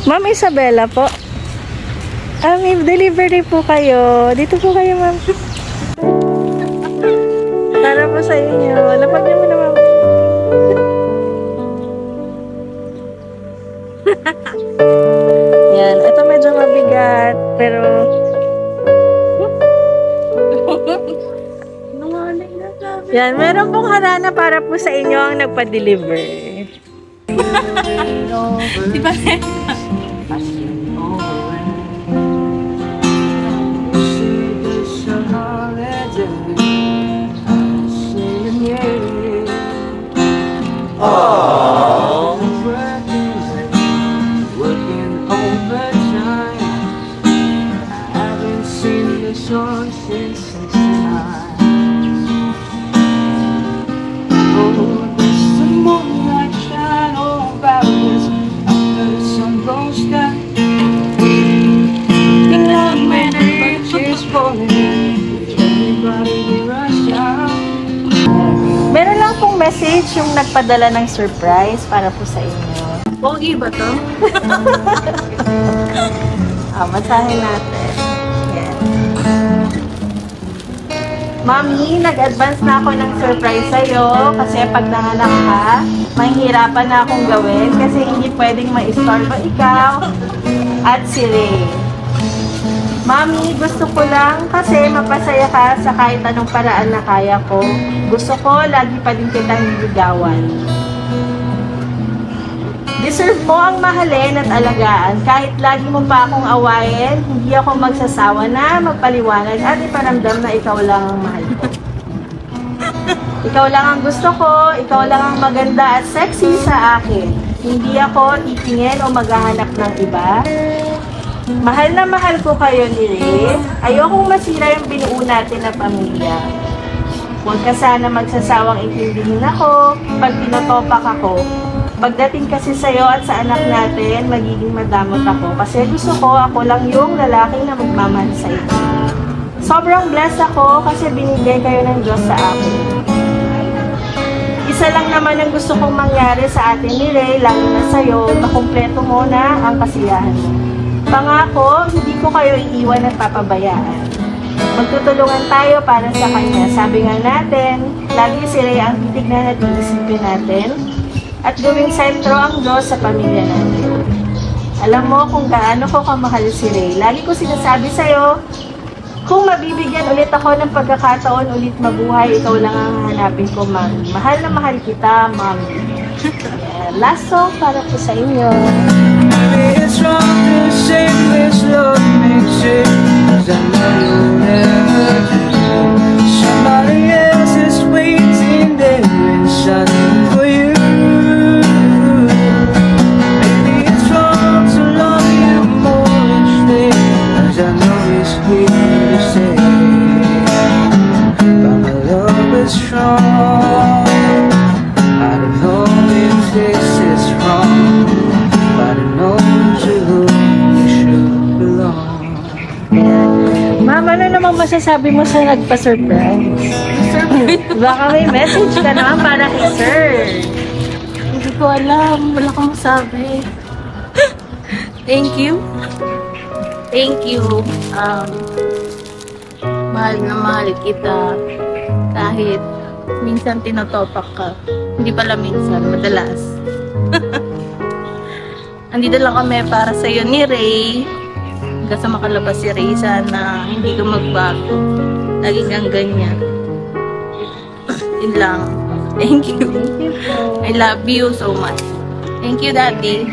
Ma'am Isabella po. May delivery po kayo. Dito po kayo, ma'am. Para po sa inyo. Lapag niyo muna, ma'am. Yan. Ito medyo mabigat. Pero... Yan. Meron pong harana para po sa inyo ang nagpa-deliver. Diba? Meron lang pong message yung nagpadala ng surprise para po sa inyo. Pogi ba to? Masahin natin. Yan. Mami, nag-advance na ako ng surprise sa'yo kasi pag nanganak ka, mahihirapan na akong gawin kasi hindi pwedeng ma-istorbo ikaw at si Ray. Mami, gusto ko lang kasi mapasaya ka sa kahit anong paraan na kaya ko. Gusto ko, lagi pa din kitang niligawan. Deserve mo ang mahalin at alagaan. Kahit lagi mo pa akong awayin, hindi ako magsasawa na magpaliwanag at iparamdam na ikaw lang ang mahal ko. Ikaw lang ang gusto ko, ikaw lang ang maganda at sexy sa akin. Hindi ako titingin o maghahanap ng iba. Mahal na mahal ko kayo ni Ray. Ayokong masira yung binuo natin na pamilya. Huwag ka sana magsasawang intindihin ako pag pinotopak ako. Pagdating kasi sa'yo at sa anak natin, magiging madamot ako. Kasi gusto ko, ako lang yung lalaki na magmamahal sa'yo. Sobrang blessed ako kasi binigay kayo ng Diyos sa akin. Isa lang naman ang gusto kong mangyari sa atin ni Ray, lalo na sa'yo, makumpleto mo na ang kasiyahan mo. Pangako, hindi ko kayo iiwan at papabayaan. Magtutulungan tayo para sa kanya. Sabi nga natin, lagi si Ray ang titignan at iisipin natin at gawing sentro ang Diyos sa pamilya natin. Alam mo kung gaano ko kamahal si Ray. Lagi ko sinasabi sa'yo, kung mabibigyan ulit ako ng pagkakataon ulit mabuhay, ikaw lang ang hanapin ko, Mami. Mahal na mahal kita, Mami. Last song para po sa inyo. It's wrong to say this love makes it, 'cause I know you'll never do. Somebody else is waiting there inside for you. Maybe it's wrong to love you more each day, 'cause I know it's here to stay. But my love is strong. I don't know if this is wrong, but I know to whom you should belong. Ma'am, ano namang masasabi mo sa nagpa-surprise? Baka may message ka naman para kay sir. Hindi ko alam. Wala kang sabi. Thank you. Thank you. Mahal na mahal kita. Kahit minsan tinotopak ka. Hindi pala minsan, madalas. Andito lang kami para sa'yo ni Ray. Hanggang sa makalabas si Ray, sana hindi ka magbago. Laging kang ganyan. Yun lang. Thank you. I love you so much. Thank you, Daddy.